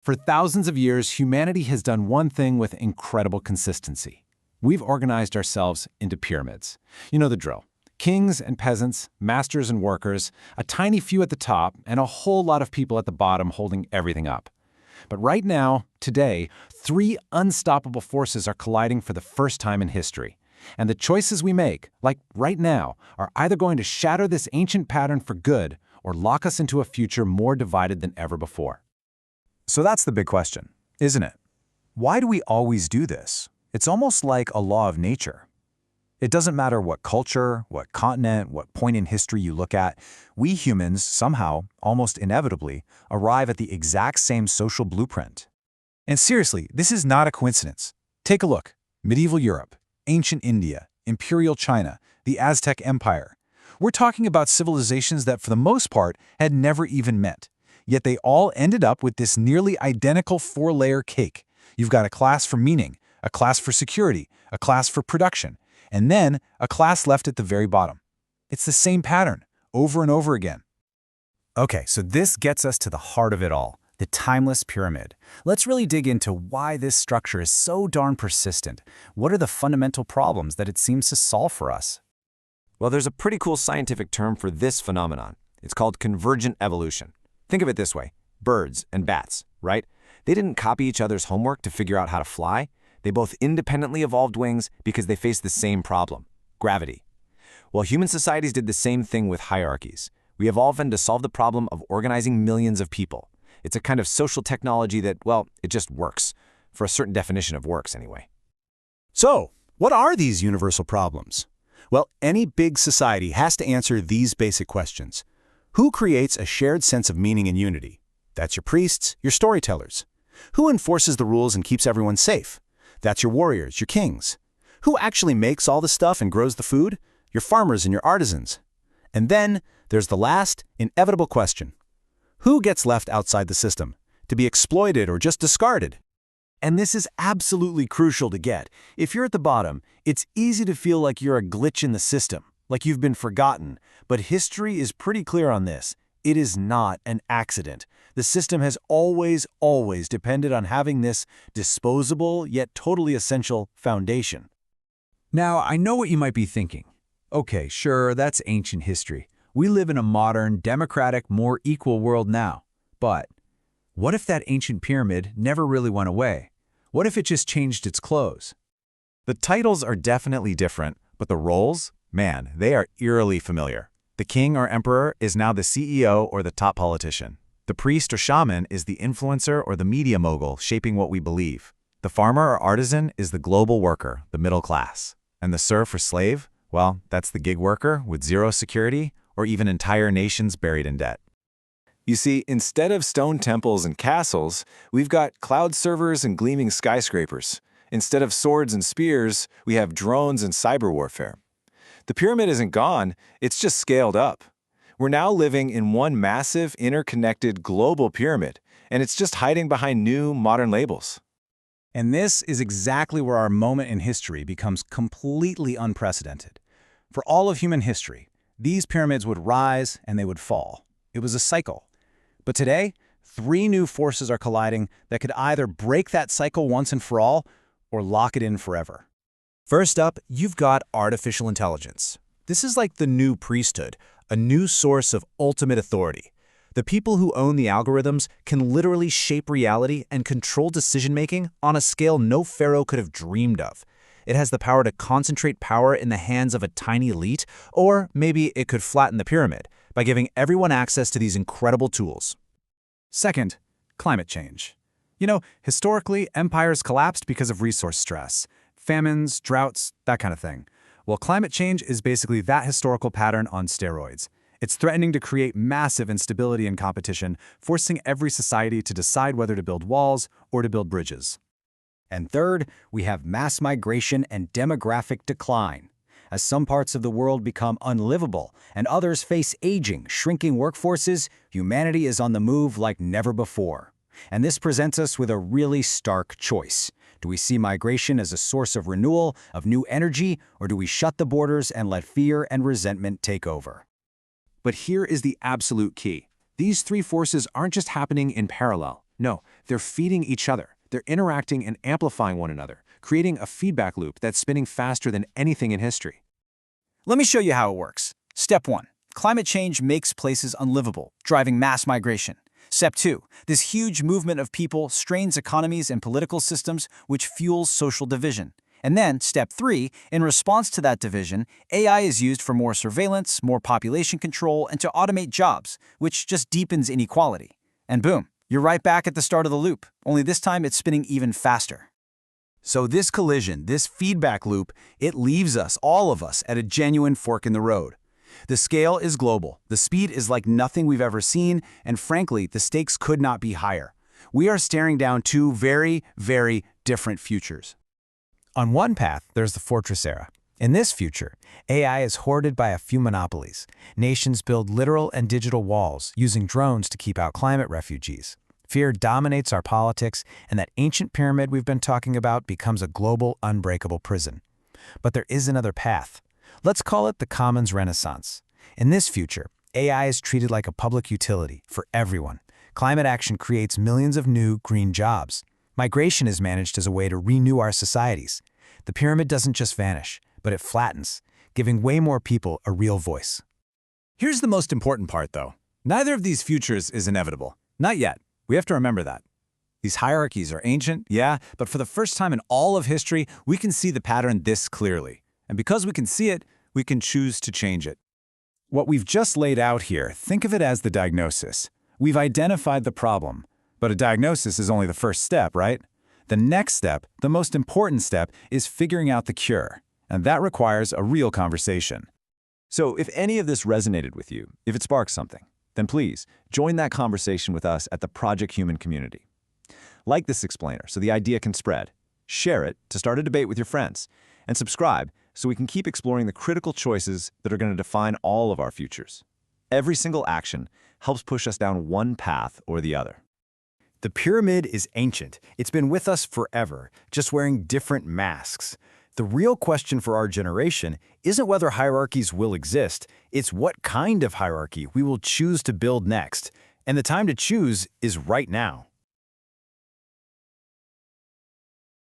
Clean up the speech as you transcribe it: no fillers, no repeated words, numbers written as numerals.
For thousands of years, humanity has done one thing with incredible consistency. We've organized ourselves into pyramids. You know the drill. Kings and peasants, masters and workers, a tiny few at the top, and a whole lot of people at the bottom holding everything up. But right now, today, three unstoppable forces are colliding for the first time in history. And the choices we make, like right now, are either going to shatter this ancient pattern for good or lock us into a future more divided than ever before. So that's the big question, isn't it? Why do we always do this? It's almost like a law of nature. It doesn't matter what culture, what continent, what point in history you look at, we humans somehow, almost inevitably, arrive at the exact same social blueprint. And seriously, this is not a coincidence. Take a look. Medieval Europe, ancient India, imperial China, the Aztec Empire. We're talking about civilizations that, for the most part, had never even met. Yet they all ended up with this nearly identical four-layer cake. You've got a class for meaning, a class for security, a class for production, and then a class left at the very bottom. It's the same pattern, over and over again. Okay, so this gets us to the heart of it all, the timeless pyramid. Let's really dig into why this structure is so darn persistent. What are the fundamental problems that it seems to solve for us? Well, there's a pretty cool scientific term for this phenomenon. It's called convergent evolution. Think of it this way. Birds and bats, right? They didn't copy each other's homework to figure out how to fly. They both independently evolved wings because they faced the same problem, gravity. Well, human societies did the same thing with hierarchies. We evolved to solve the problem of organizing millions of people. It's a kind of social technology that, well, it just works. For a certain definition of works, anyway. So, what are these universal problems? Well, any big society has to answer these basic questions. Who creates a shared sense of meaning and unity? That's your priests, your storytellers. Who enforces the rules and keeps everyone safe? That's your warriors, your kings. Who actually makes all the stuff and grows the food? Your farmers and your artisans. And then there's the last, inevitable question. Who gets left outside the system, to be exploited or just discarded? And this is absolutely crucial to get. If you're at the bottom, it's easy to feel like you're a glitch in the system, like you've been forgotten. But history is pretty clear on this. It is not an accident. The system has always depended on having this disposable yet totally essential foundation. Now, I know what you might be thinking. Okay, sure, that's ancient history. We live in a modern, democratic, more equal world now. But what if that ancient pyramid never really went away? What if it just changed its clothes? The titles are definitely different, but the roles, man, they are eerily familiar. The king or emperor is now the CEO or the top politician. The priest or shaman is the influencer or the media mogul shaping what we believe. The farmer or artisan is the global worker, the middle class. And the serf or slave, well, that's the gig worker with zero security or even entire nations buried in debt. You see, instead of stone temples and castles, we've got cloud servers and gleaming skyscrapers. Instead of swords and spears, we have drones and cyber warfare. The pyramid isn't gone, it's just scaled up. We're now living in one massive, interconnected global pyramid, and it's just hiding behind new, modern labels. And this is exactly where our moment in history becomes completely unprecedented. For all of human history, these pyramids would rise and they would fall. It was a cycle. But today, three new forces are colliding that could either break that cycle once and for all or lock it in forever. First up, you've got artificial intelligence. This is like the new priesthood, a new source of ultimate authority. The people who own the algorithms can literally shape reality and control decision-making on a scale no pharaoh could have dreamed of. It has the power to concentrate power in the hands of a tiny elite, or maybe it could flatten the pyramid by giving everyone access to these incredible tools. Second, climate change. You know, historically, empires collapsed because of resource stress. Famines, droughts, that kind of thing. Well, climate change is basically that historical pattern on steroids. It's threatening to create massive instability and competition, forcing every society to decide whether to build walls or to build bridges. And third, we have mass migration and demographic decline. As some parts of the world become unlivable and others face aging, shrinking workforces, humanity is on the move like never before. And this presents us with a really stark choice. Do we see migration as a source of renewal, of new energy, or do we shut the borders and let fear and resentment take over? But here is the absolute key. These three forces aren't just happening in parallel. No, They're feeding each other. They're interacting and amplifying one another, creating a feedback loop that's spinning faster than anything in history. Let me show you how it works. Step 1. Climate change makes places unlivable, driving mass migration. Step 2. This huge movement of people strains economies and political systems, which fuels social division. And then, Step 3, in response to that division, AI is used for more surveillance, more population control, and to automate jobs, which just deepens inequality. And boom, you're right back at the start of the loop, only this time it's spinning even faster. So this collision, this feedback loop, it leaves us, all of us, at a genuine fork in the road. The scale is global, the speed is like nothing we've ever seen, and frankly, the stakes could not be higher. We are staring down two very, very different futures. On one path, there's the fortress era. In this future, AI is hoarded by a few monopolies. Nations build literal and digital walls, using drones to keep out climate refugees. Fear dominates our politics, and that ancient pyramid we've been talking about becomes a global, unbreakable prison. But there is another path. Let's call it the commons renaissance. In this future, AI is treated like a public utility for everyone. Climate action creates millions of new, green jobs. Migration is managed as a way to renew our societies. The pyramid doesn't just vanish, but it flattens, giving way more people a real voice. Here's the most important part, though. Neither of these futures is inevitable. Not yet. We have to remember that. These hierarchies are ancient, yeah, but for the first time in all of history, we can see the pattern this clearly. And because we can see it, we can choose to change it. What we've just laid out here, think of it as the diagnosis. We've identified the problem, but a diagnosis is only the first step, right? The next step, the most important step, is figuring out the cure, and that requires a real conversation. So if any of this resonated with you, if it sparks something, then please join that conversation with us at the Project Human community. Like this explainer so the idea can spread, share it to start a debate with your friends, and subscribe so we can keep exploring the critical choices that are going to define all of our futures. Every single action helps push us down one path or the other. The pyramid is ancient. It's been with us forever, just wearing different masks. The real question for our generation isn't whether hierarchies will exist, it's what kind of hierarchy we will choose to build next. And the time to choose is right now.